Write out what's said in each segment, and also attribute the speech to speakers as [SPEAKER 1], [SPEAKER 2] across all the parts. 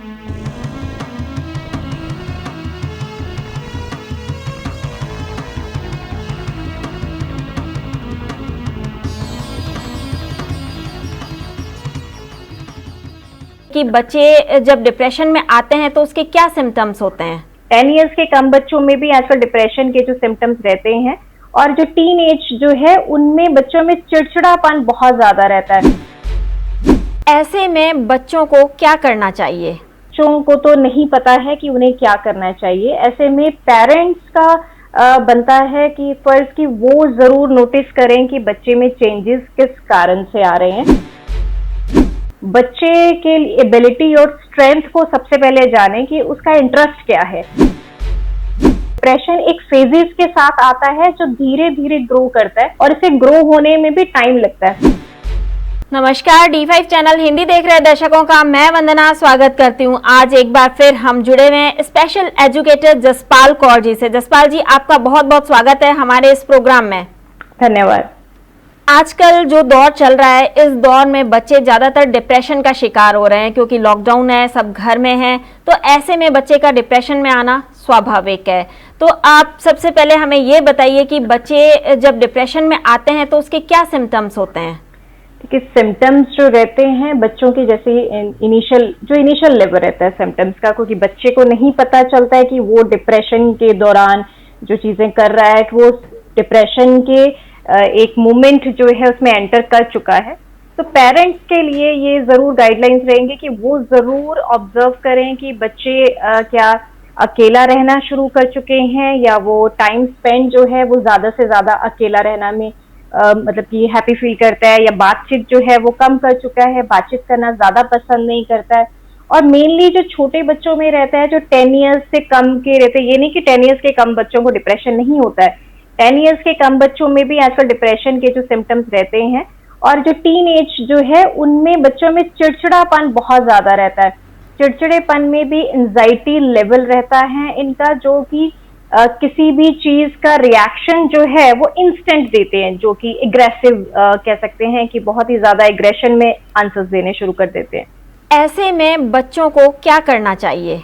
[SPEAKER 1] कि बच्चे जब डिप्रेशन में आते हैं तो उसके क्या सिम्टम्स होते हैं?
[SPEAKER 2] 10 इयर्स के कम बच्चों में भी आजकल डिप्रेशन के जो सिम्टम्स रहते हैं, और जो टीन एज जो है उनमें बच्चों में चिड़चिड़ापन बहुत ज्यादा रहता है।
[SPEAKER 1] ऐसे में बच्चों को क्या करना चाहिए?
[SPEAKER 2] बच्चों को तो नहीं पता है कि उन्हें क्या करना चाहिए। ऐसे में पेरेंट्स का बनता है कि फर्ज कि वो जरूर नोटिस करें कि बच्चे में चेंजेस किस कारण से आ रहे हैं। बच्चे के एबिलिटी और स्ट्रेंथ को सबसे पहले जानें कि उसका इंटरेस्ट क्या है। डिप्रेशन एक फेजेस के साथ आता है जो धीरे धीरे ग्रो करता है, और इसे ग्रो होने में भी टाइम लगता है।
[SPEAKER 1] नमस्कार, D5 चैनल हिंदी देख रहे दर्शकों का मैं वंदना स्वागत करती हूं। आज एक बार फिर हम जुड़े हुए हैं स्पेशल एजुकेटर जसपाल कौर जी से। जसपाल जी, आपका बहुत बहुत स्वागत है हमारे इस प्रोग्राम में।
[SPEAKER 2] धन्यवाद।
[SPEAKER 1] आजकल जो दौर चल रहा है, इस दौर में बच्चे ज्यादातर डिप्रेशन का शिकार हो रहे हैं क्योंकि लॉकडाउन है, सब घर में हैं, तो ऐसे में बच्चे का डिप्रेशन में आना स्वाभाविक है। तो आप सबसे पहले हमें ये बताइए कि बच्चे जब डिप्रेशन में आते हैं तो उसके क्या सिम्टम्स होते हैं?
[SPEAKER 2] कि सिम्टम्स जो रहते हैं बच्चों के, जैसे इनिशियल लेवल रहता है सिम्टम्स का, क्योंकि बच्चे को नहीं पता चलता है कि वो डिप्रेशन के दौरान जो चीजें कर रहा है, कि वो डिप्रेशन के एक मोमेंट जो है उसमें एंटर कर चुका है। तो पेरेंट्स के लिए ये जरूर गाइडलाइंस रहेंगे कि वो जरूर ऑब्जर्व करें कि बच्चे क्या अकेला रहना शुरू कर चुके हैं, या वो टाइम स्पेंड जो है वो ज्यादा से ज्यादा अकेला रहना में मतलब कि हैप्पी फील करता है, या बातचीत जो है वो कम कर चुका है, बातचीत करना ज्यादा पसंद नहीं करता है। और मेनली जो छोटे बच्चों में रहता है, जो 10 इयर्स से कम के रहते हैं, ये नहीं कि 10 इयर्स के कम बच्चों को डिप्रेशन नहीं होता है, 10 इयर्स के कम बच्चों में भी आजकल डिप्रेशन के जो सिम्टम्स रहते हैं। और जो टीन एज जो है उनमें बच्चों में चिड़चिड़ापन बहुत ज्यादा रहता है। चिड़चिड़ेपन में भी एंजाइटी लेवल रहता है इनका, जो कि किसी भी चीज का रिएक्शन जो है वो इंस्टेंट देते हैं, जो कि एग्रेसिव कह सकते हैं कि बहुत ही ज्यादा एग्रेशन में आंसर्स देने शुरू कर देते हैं।
[SPEAKER 1] ऐसे में बच्चों को क्या करना चाहिए?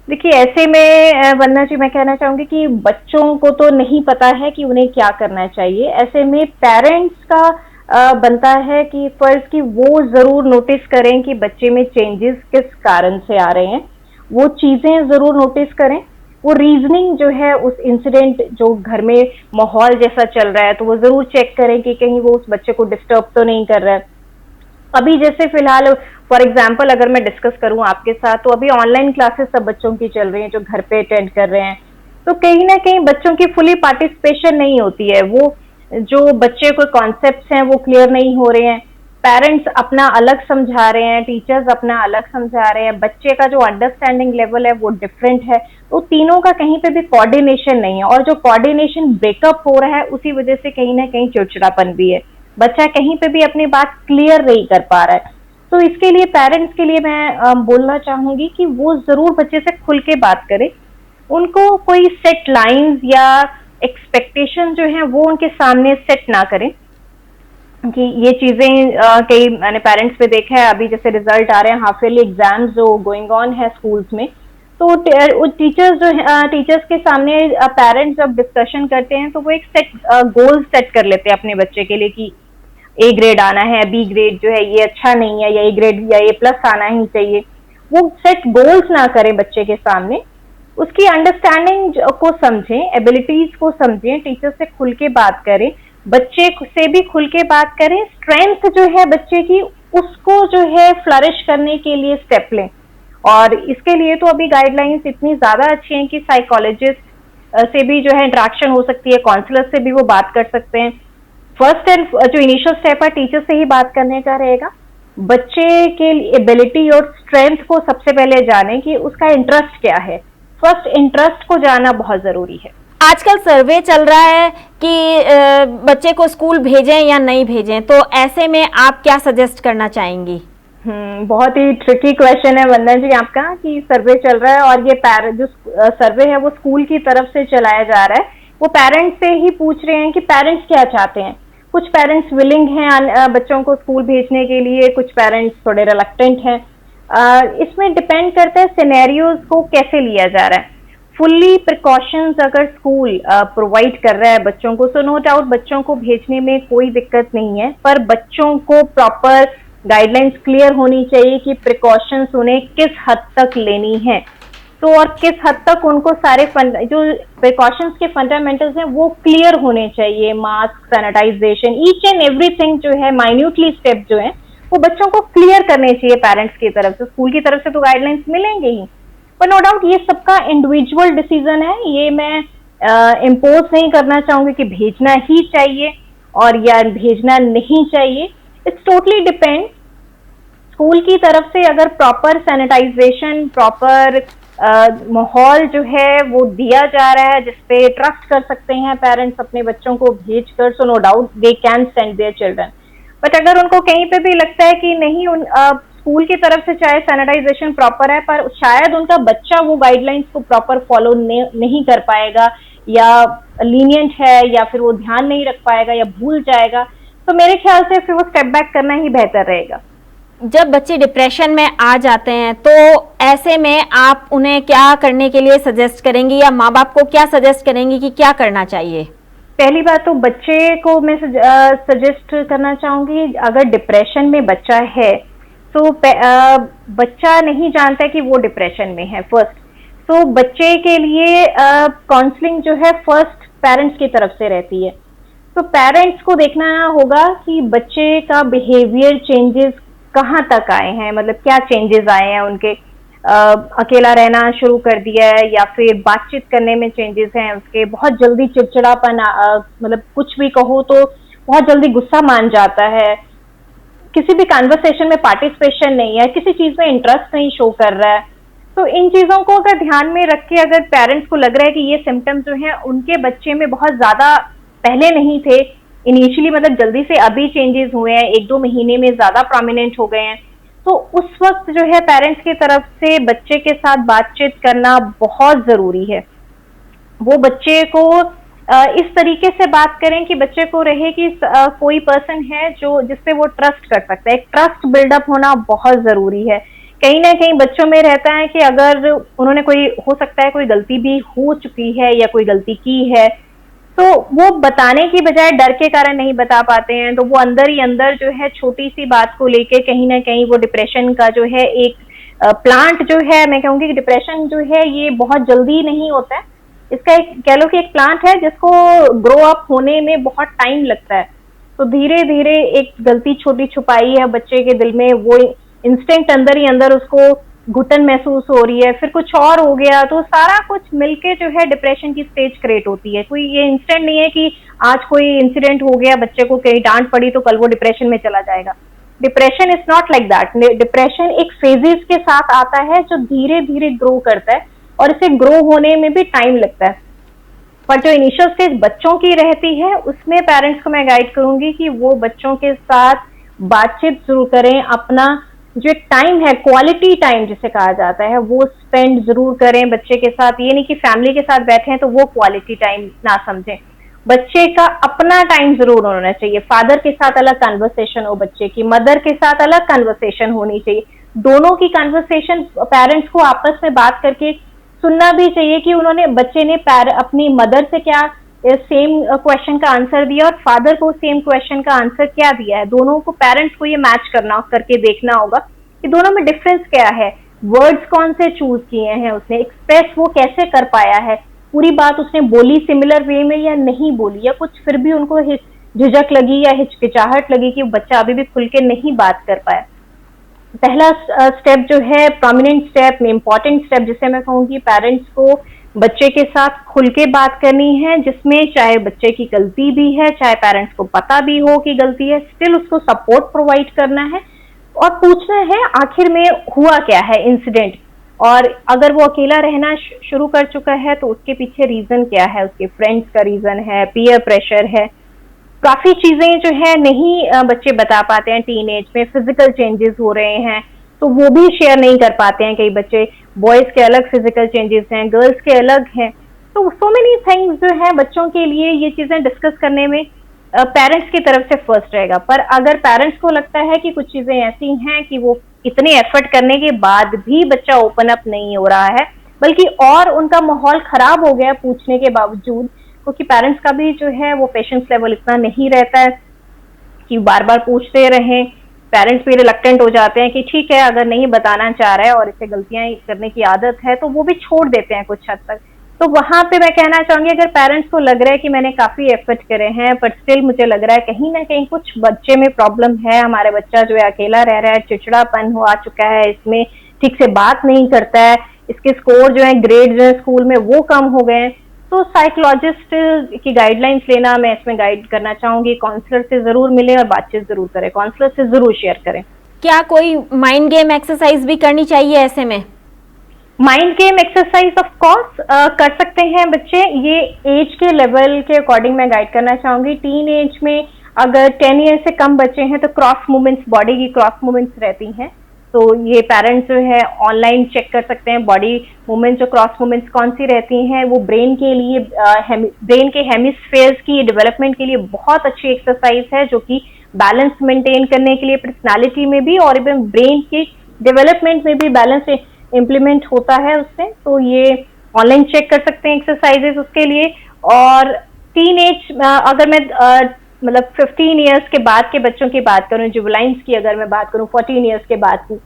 [SPEAKER 2] देखिए, ऐसे में वंदना जी मैं कहना चाहूंगी कि बच्चों को तो नहीं पता है कि उन्हें क्या करना चाहिए। ऐसे में पेरेंट्स का बनता है कि फर्ज कि वो जरूर नोटिस करें कि बच्चे में चेंजेस किस कारण से आ रहे हैं, वो चीजें जरूर नोटिस करें। वो रीजनिंग जो है उस इंसिडेंट जो घर में माहौल जैसा चल रहा है, तो वो जरूर चेक करें कि कहीं वो उस बच्चे को डिस्टर्ब तो नहीं कर रहा है। अभी जैसे फिलहाल फॉर एग्जाम्पल अगर मैं डिस्कस करूं आपके साथ, तो अभी ऑनलाइन क्लासेस सब बच्चों की चल रही हैं जो घर पे अटेंड कर रहे हैं। तो कहीं ना कहीं बच्चों की फुली पार्टिसिपेशन नहीं होती है, वो जो बच्चे को कॉन्सेप्ट्स हैं वो क्लियर नहीं हो रहे हैं। पेरेंट्स अपना अलग समझा रहे हैं, टीचर्स अपना अलग समझा रहे हैं, बच्चे का जो अंडरस्टैंडिंग लेवल है वो डिफरेंट है। तो तीनों का कहीं पे भी कोऑर्डिनेशन नहीं है, और जो कोऑर्डिनेशन ब्रेकअप हो रहा है उसी वजह से कहीं ना कहीं चिड़चिड़ापन भी है। बच्चा कहीं पे भी अपनी बात क्लियर नहीं कर पा रहा है। तो इसके लिए पेरेंट्स के लिए मैं बोलना चाहूंगी कि वो जरूर बच्चे से खुल के बात करें। उनको कोई सेट लाइंस या एक्सपेक्टेशन जो है वो उनके सामने सेट ना करें, कि ये चीजें कई मैंने पेरेंट्स पे देखा है। अभी जैसे रिजल्ट आ रहे हैं, हाफ ईयरली एग्जाम्स जो गोइंग ऑन है स्कूल्स में, तो टीचर्स के सामने पेरेंट्स जब डिस्कशन करते हैं तो वो एक सेट गोल सेट कर लेते हैं अपने बच्चे के लिए कि ए ग्रेड आना है, बी ग्रेड जो है ये अच्छा नहीं है, या ए ग्रेड या ए प्लस आना ही चाहिए। वो सेट गोल्स ना करें बच्चे के सामने, उसकी अंडरस्टैंडिंग को समझें, एबिलिटीज को समझें, टीचर से खुल के बात करें, बच्चे से भी खुल के बात करें। स्ट्रेंथ जो है बच्चे की, उसको जो है फ्लरिश करने के लिए स्टेप लें। और इसके लिए तो अभी गाइडलाइंस इतनी ज्यादा अच्छी हैं कि साइकोलॉजिस्ट से भी जो है इंटरेक्शन हो सकती है, काउंसलर से भी वो बात कर सकते हैं। फर्स्ट एंड जो इनिशियल स्टेप है टीचर से ही बात करने का रहेगा। बच्चे के एबिलिटी और स्ट्रेंथ को सबसे पहले जानें कि उसका इंटरेस्ट क्या है। फर्स्ट इंटरेस्ट को जानना बहुत जरूरी है।
[SPEAKER 1] आजकल सर्वे चल रहा है कि बच्चे को स्कूल भेजें या नहीं भेजें, तो ऐसे में आप क्या सजेस्ट करना चाहेंगी?
[SPEAKER 2] बहुत ही ट्रिकी क्वेश्चन है वंदना जी आपका, कि सर्वे चल रहा है और ये जो सर्वे है वो स्कूल की तरफ से चलाया जा रहा है। वो पेरेंट्स से ही पूछ रहे हैं कि पेरेंट्स क्या चाहते हैं। कुछ पेरेंट्स विलिंग हैं बच्चों को स्कूल भेजने के लिए, कुछ पेरेंट्स थोड़े रिलक्टेंट हैं। इसमें डिपेंड करता है सिनेरियोज को कैसे लिया जा रहा है। फुल्ली प्रिकॉशंस अगर स्कूल प्रोवाइड कर रहा है बच्चों को, तो नो डाउट बच्चों को भेजने में कोई दिक्कत नहीं है, पर बच्चों को प्रॉपर गाइडलाइंस क्लियर होनी चाहिए कि प्रिकॉशंस उन्हें किस हद तक लेनी है, तो और किस हद तक उनको सारे जो प्रिकॉशंस के फंडामेंटल्स हैं वो क्लियर होने चाहिए। Mask, sanitization, each and everything जो है, माइन्यूटली स्टेप जो है वो बच्चों को क्लियर करने चाहिए पेरेंट्स की तरफ से। स्कूल की तरफ से तो गाइडलाइंस मिलेंगे ही, पर नो डाउट ये सबका इंडिविजुअल डिसीजन है। ये मैं इम्पोज नहीं करना चाहूंगी कि भेजना ही चाहिए और या भेजना नहीं चाहिए। It's totally depend. स्कूल की तरफ से अगर प्रॉपर सैनिटाइजेशन, प्रॉपर माहौल जो है वो दिया जा रहा है जिसपे ट्रस्ट कर सकते हैं पेरेंट्स अपने बच्चों को भेजकर, so no doubt they can send their children. But अगर उनको कहीं पे भी लगता है कि नहीं, स्कूल की तरफ से चाहे सैनिटाइजेशन प्रॉपर है पर शायद उनका बच्चा वो गाइडलाइंस को प्रॉपर फॉलो नहीं कर पाएगा, या लीनियंट है, या फिर वो ध्यान नहीं रख पाएगा या भूल जाएगा, तो मेरे ख्याल से फिर वो स्टेप बैक करना ही बेहतर रहेगा।
[SPEAKER 1] जब बच्चे डिप्रेशन में आ जाते हैं तो ऐसे में आप उन्हें क्या करने के लिए सजेस्ट करेंगी, या माँ बाप को क्या सजेस्ट करेंगी कि क्या करना चाहिए?
[SPEAKER 2] पहली बात तो बच्चे को मैं सजेस्ट करना चाहूंगी, अगर डिप्रेशन में बच्चा है तो बच्चा नहीं जानता कि वो डिप्रेशन में है फर्स्ट, तो बच्चे के लिए काउंसलिंग जो है फर्स्ट पेरेंट्स की तरफ से रहती है। तो पेरेंट्स को देखना होगा कि बच्चे का बिहेवियर चेंजेस कहाँ तक आए हैं, मतलब क्या चेंजेस आए हैं उनके, अकेला रहना शुरू कर दिया है या फिर बातचीत करने में चेंजेस हैं उसके, बहुत जल्दी चिड़चिड़ापन, मतलब कुछ भी कहो तो बहुत जल्दी गुस्सा मान जाता है, किसी भी कन्वर्सेशन में पार्टिसिपेशन नहीं है, किसी चीज में इंटरेस्ट नहीं शो कर रहा है। तो इन चीजों को अगर ध्यान में रख के अगर पेरेंट्स को लग रहा है कि ये सिम्टम्स जो हैं उनके बच्चे में बहुत ज्यादा पहले नहीं थे, इनिशियली मतलब जल्दी से अभी चेंजेस हुए हैं, 1-2 महीने में ज्यादा प्रोमिनेंट हो गए हैं, तो उस वक्त जो है पेरेंट्स की तरफ से बच्चे के साथ बातचीत करना बहुत जरूरी है। वो बच्चे को इस तरीके से बात करें कि बच्चे को रहे कि कोई पर्सन है जो जिसपे वो ट्रस्ट कर सकता है। एक ट्रस्ट बिल्डअप होना बहुत जरूरी है। कहीं ना कहीं बच्चों में रहता है कि अगर उन्होंने कोई, हो सकता है कोई गलती भी हो चुकी है या कोई गलती की है, तो वो बताने की बजाय डर के कारण नहीं बता पाते हैं, तो वो अंदर ही अंदर जो है छोटी सी बात को लेके कहीं ना कहीं वो डिप्रेशन का जो है एक प्लांट जो है, मैं कहूँगी कि डिप्रेशन जो है ये बहुत जल्दी नहीं होता है, इसका एक कह लो कि एक प्लांट है जिसको ग्रो अप होने में बहुत टाइम लगता है। तो धीरे धीरे एक गलती छोटी छुपाई है बच्चे के दिल में, वो इंस्टिंक्ट अंदर ही अंदर उसको घुटन महसूस हो रही है, फिर कुछ और हो गया, तो सारा कुछ मिलके जो है डिप्रेशन की स्टेज क्रिएट होती है। कोई ये इंस्टेंट नहीं है कि आज कोई इंसिडेंट हो गया, बच्चे को कहीं डांट पड़ी तो कल वो डिप्रेशन में चला जाएगा। Depression is not like that. Depression एक फेजेस के साथ आता है जो धीरे धीरे ग्रो करता है और इसे ग्रो होने में भी टाइम लगता है। पर जो इनिशियल स्टेज बच्चों की रहती है उसमें पेरेंट्स को मैं गाइड करूंगी कि वो बच्चों के साथ बातचीत शुरू करें, अपना जो टाइम है, क्वालिटी टाइम जिसे कहा जाता है, वो स्पेंड जरूर करें बच्चे के साथ। ये नहीं कि फैमिली के साथ बैठे हैं तो वो क्वालिटी टाइम ना समझें, बच्चे का अपना टाइम जरूर होना चाहिए। फादर के साथ अलग कन्वर्सेशन हो, बच्चे की मदर के साथ अलग कन्वर्सेशन होनी चाहिए, दोनों की कन्वर्सेशन पेरेंट्स को आपस में बात करके सुनना भी चाहिए कि उन्होंने, बच्चे ने अपनी मदर से क्या सेम क्वेश्चन का आंसर दिया और फादर को सेम क्वेश्चन का आंसर क्या दिया है। दोनों को पेरेंट्स को ये मैच करके देखना होगा कि दोनों में डिफरेंस क्या है, वर्ड्स कौन से चूज किए हैं उसने, एक्सप्रेस वो कैसे कर पाया है, पूरी बात उसने बोली सिमिलर वे में या नहीं बोली, या कुछ फिर भी उनको झिझक लगी या हिचकिचाहट लगी कि बच्चा अभी भी खुल के नहीं बात कर पाया। पहला स्टेप जो है, प्रोमिनेंट स्टेप, इम्पॉर्टेंट स्टेप जिसे मैं कहूँगी, पेरेंट्स को बच्चे के साथ खुल के बात करनी है, जिसमें चाहे बच्चे की गलती भी है, चाहे पेरेंट्स को पता भी हो कि गलती है, स्टिल उसको सपोर्ट प्रोवाइड करना है और पूछना है आखिर में हुआ क्या है इंसिडेंट, और अगर वो अकेला रहना शुरू कर चुका है तो उसके पीछे रीजन क्या है, उसके फ्रेंड्स का रीजन है, पीयर प्रेशर है, काफी चीजें जो है नहीं बच्चे बता पाते हैं। टीनेज में फिजिकल चेंजेस हो रहे हैं तो वो भी शेयर नहीं कर पाते हैं कई बच्चे, बॉयज के अलग फिजिकल चेंजेस हैं, गर्ल्स के अलग हैं, तो सो मेनी थिंग्स जो है बच्चों के लिए ये चीजें डिस्कस करने में पेरेंट्स की तरफ से फर्स्ट रहेगा। पर अगर पेरेंट्स को लगता है कि कुछ चीजें ऐसी हैं कि वो इतने एफर्ट करने के बाद भी बच्चा ओपन अप नहीं हो रहा है, बल्कि और उनका माहौल खराब हो गया पूछने के बावजूद, क्योंकि पेरेंट्स का भी जो है वो पेशेंस लेवल इतना नहीं रहता है कि बार बार पूछते रहें। पेरेंट्स भी रिलक्टेंट हो जाते हैं कि ठीक है, अगर नहीं बताना चाह रहा है और इसे गलतियां करने की आदत है तो वो भी छोड़ देते हैं कुछ हद तक। तो वहां पे मैं कहना चाहूंगी, अगर पेरेंट्स को लग रहा है कि मैंने काफी एफर्ट करे हैं पर स्टिल मुझे लग रहा है कहीं ना कहीं कुछ बच्चे में प्रॉब्लम है, हमारे बच्चा जो है अकेला रह रहा है, चिड़चिड़ापन हो आ चुका है, इसमें ठीक से बात नहीं करता है, इसके स्कोर जो है ग्रेड जो है स्कूल में वो कम हो गए हैं, तो साइकोलॉजिस्ट की गाइडलाइंस लेना मैं इसमें गाइड करना चाहूंगी। काउंसलर से जरूर मिले और बातचीत जरूर करें, काउंसलर से जरूर शेयर करें।
[SPEAKER 1] क्या कोई माइंड गेम एक्सरसाइज भी करनी चाहिए ऐसे में?
[SPEAKER 2] Mind game exercise of course कर सकते हैं बच्चे, ये एज के लेवल के अकॉर्डिंग मैं गाइड करना चाहूंगी। टीन एज में अगर 10 ईयर से कम बच्चे हैं तो क्रॉस मूवमेंट्स, बॉडी की क्रॉस मूवमेंट्स रहती हैं, तो ये पेरेंट्स जो है ऑनलाइन चेक कर सकते हैं बॉडी मूवमेंट्स, जो क्रॉस मूवमेंट्स कौन सी रहती हैं। वो ब्रेन के लिए, ब्रेन के हेमिस्फेयर्स की डेवलपमेंट के लिए बहुत अच्छी एक्सरसाइज है, जो कि बैलेंस मेंटेन करने के लिए पर्सनालिटी में भी और इवन ब्रेन के डेवलपमेंट में भी बैलेंस इम्प्लीमेंट होता है उससे। तो ये ऑनलाइन चेक कर सकते हैं एक्सरसाइजेस उसके लिए। और टीन एज अगर मैं मतलब 15 इयर्स के बाद के बच्चों की बात करूं, जुवेनाइल्स की अगर मैं बात करूं 14 इयर्स के बाद की,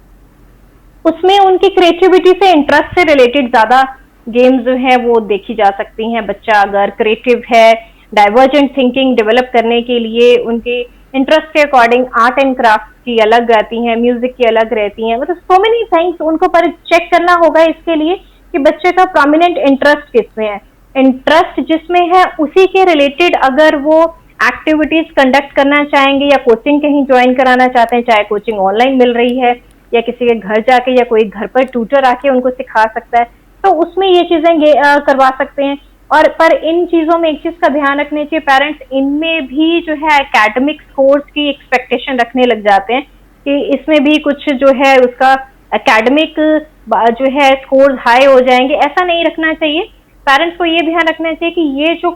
[SPEAKER 2] उसमें उनकी क्रिएटिविटी से, इंटरेस्ट से रिलेटेड ज्यादा गेम्स जो है वो देखी जा सकती हैं। बच्चा अगर क्रिएटिव है, डाइवर्जेंट थिंकिंग डेवलप करने के लिए उनके इंटरेस्ट के अकॉर्डिंग आर्ट एंड क्राफ्ट की अलग रहती हैं, म्यूजिक की अलग रहती हैं, मतलब सो मेनी थिंग्स उनको पर चेक करना होगा इसके लिए कि बच्चे का प्रोमिनेंट इंटरेस्ट किसमें है। इंटरेस्ट जिसमें है उसी के रिलेटेड अगर वो एक्टिविटीज कंडक्ट करना चाहेंगे या कोचिंग कहीं ज्वाइन कराना चाहते हैं, चाहे कोचिंग ऑनलाइन मिल रही है या किसी के घर जाके या कोई घर पर ट्यूटर आके उनको सिखा सकता है, तो उसमें ये चीजें करवा सकते हैं। और पर इन चीजों में एक चीज का ध्यान रखने चाहिए पेरेंट्स, इनमें भी जो है एकेडमिक स्कोर्स की एक्सपेक्टेशन रखने लग जाते हैं कि इसमें भी कुछ जो है उसका एकेडमिक जो है स्कोर्स हाई हो जाएंगे, ऐसा नहीं रखना चाहिए। पेरेंट्स को ये ध्यान रखना चाहिए कि ये जो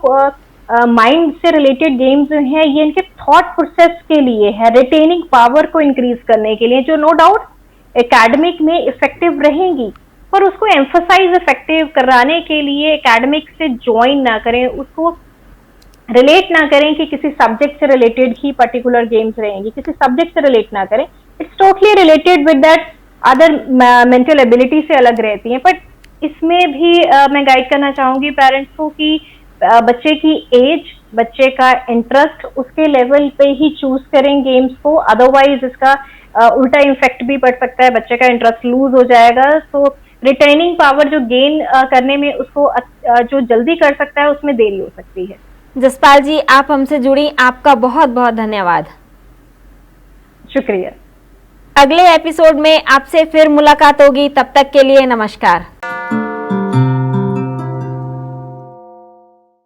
[SPEAKER 2] माइंड से रिलेटेड गेम्स जो हैं ये इनके थॉट प्रोसेस के लिए है, रिटेनिंग पावर को इंक्रीज करने के लिए, जो नो डाउट एकेडमिक में इफेक्टिव रहेंगी, पर उसको एम्फसाइज इफेक्टिव कराने के लिए एकेडमिक से ज्वाइन ना करें, उसको रिलेट ना करें कि किसी सब्जेक्ट से रिलेटेड ही पर्टिकुलर गेम्स रहेंगी, किसी सब्जेक्ट से रिलेट ना करें, it's totally related with that, other mental ability से अलग रहती हैं। बट इसमें भी मैं गाइड करना चाहूंगी पेरेंट्स को कि बच्चे की एज, बच्चे का इंटरेस्ट, उसके लेवल पे ही चूज करें गेम्स को, अदरवाइज इसका उल्टा इफेक्ट भी पड़ सकता है, बच्चे का इंटरेस्ट लूज हो जाएगा। तो रिटेनिंग पावर जो गेन करने में उसको जो जल्दी कर सकता है उसमें देरी हो सकती है।
[SPEAKER 1] जसपाल जी, आप हमसे जुड़ी, आपका बहुत बहुत धन्यवाद।
[SPEAKER 2] शुक्रिया।
[SPEAKER 1] अगले एपिसोड में आपसे फिर मुलाकात होगी, तब तक के लिए नमस्कार।